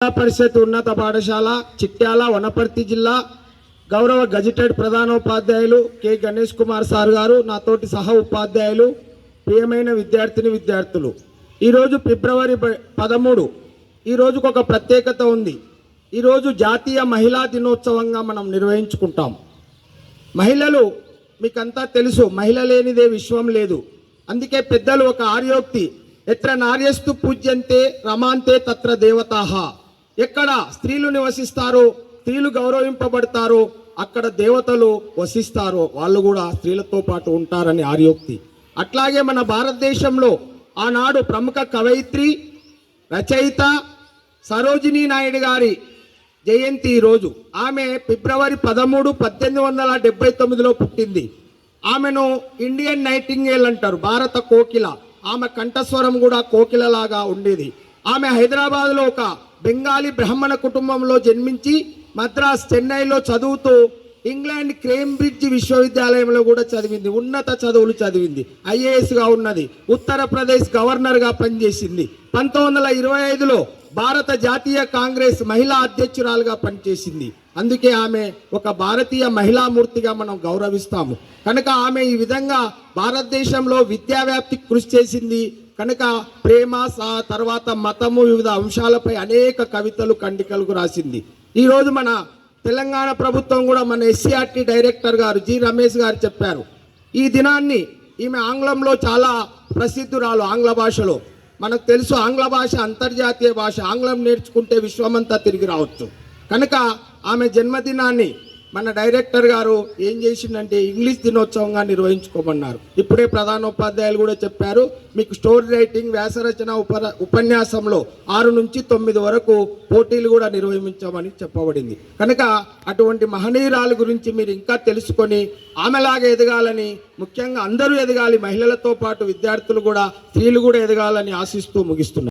జిల్లా పరిషత్ ఉన్నత పాఠశాల చిట్యాల వనపర్తి జిల్లా గౌరవ గజిటెడ్ ప్రధానోపాధ్యాయులు కె గణేష్ కుమార్ సార్ గారు, నాతోటి సహా ఉపాధ్యాయులు, ప్రియమైన విద్యార్థులు, ఈరోజు ఫిబ్రవరి 13 ఈ రోజుకు ఒక ప్రత్యేకత ఉంది. ఈరోజు జాతీయ మహిళా దినోత్సవంగా మనం నిర్వహించుకుంటాం. మహిళలు మీకంతా తెలుసు, మహిళ లేనిదే విశ్వం లేదు. అందుకే పెద్దలు ఒక ఆర్యోక్తి, ఎత్ర నార్యస్తు పూజ్యంతే రమాంతే తత్ర దేవతాహ. ఎక్కడ స్త్రీలు నివసిస్తారో, స్త్రీలు గౌరవింపబడతారో అక్కడ దేవతలు వసిస్తారో వాళ్ళు కూడా స్త్రీలతో పాటు ఉంటారని ఆర్యోక్తి. అట్లాగే మన భారతదేశంలో ఆనాడు ప్రముఖ కవయిత్రి, రచయిత సరోజినీ నాయుడు గారి జయంతి ఈరోజు. ఆమె ఫిబ్రవరి 13, 1879లో పుట్టింది. ఆమెను ఇండియన్ నైటింగేల్ అంటారు, భారత కోకిల. ఆమె కంఠస్వరం కూడా కోకిలలాగా ఉండేది. ఆమె హైదరాబాద్లో ఒక బెంగాలీ బ్రాహ్మణ కుటుంబంలో జన్మించి మద్రాస్, చెన్నైలో చదువుతూ ఇంగ్లాండ్ కేంబ్రిడ్జ్ విశ్వవిద్యాలయంలో కూడా చదివింది. ఉన్నత చదువులు చదివింది. ఐఏఎస్గా ఉన్నది. ఉత్తరప్రదేశ్ గవర్నర్గా పనిచేసింది. 1925లో భారత జాతీయ కాంగ్రెస్ మహిళా అధ్యక్షురాలుగా పనిచేసింది. అందుకే ఆమె ఒక భారతీయ మహిళామూర్తిగా మనం గౌరవిస్తాము. కనుక ఆమె ఈ విధంగా భారతదేశంలో విద్యా వ్యాప్తికి కృషి చేసింది. కనుక ప్రేమ, తర్వాత మతము, వివిధ అంశాలపై అనేక కవితలు, ఖండికలకు రాసింది. ఈరోజు మన తెలంగాణ ప్రభుత్వం కూడా మన ఎస్సీఆర్టీ డైరెక్టర్ గారు జి రమేష్ గారు చెప్పారు, ఈ దినాన్ని ఈమె ఆంగ్లంలో చాలా ప్రసిద్ధురాలు. ఆంగ్ల భాషలో మనకు తెలుసు, ఆంగ్ల భాష అంతర్జాతీయ భాష. ఆంగ్లం నేర్చుకుంటే విశ్వమంతా తిరిగి రావచ్చు. కనుక ఆమె జన్మదినాన్ని మన డైరెక్టర్ గారు ఏం చేసిందంటే ఇంగ్లీష్ దినోత్సవంగా నిర్వహించుకోమన్నారు. ఇప్పుడే ప్రధానోపాధ్యాయులు కూడా చెప్పారు, మీకు స్టోరీ రైటింగ్, వ్యాసరచన, ఉపన్యాసంలో 6 నుంచి 9 వరకు పోటీలు కూడా నిర్వహించామని చెప్పబడింది. కనుక అటువంటి మహనీయురాలు గురించి మీరు ఇంకా తెలుసుకొని ఆమెలాగా ఎదగాలని, ముఖ్యంగా అందరూ ఎదగాలి, మహిళలతో పాటు విద్యార్థులు కూడా, స్త్రీలు కూడా ఎదగాలని ఆశిస్తూ ముగిస్తున్నారు.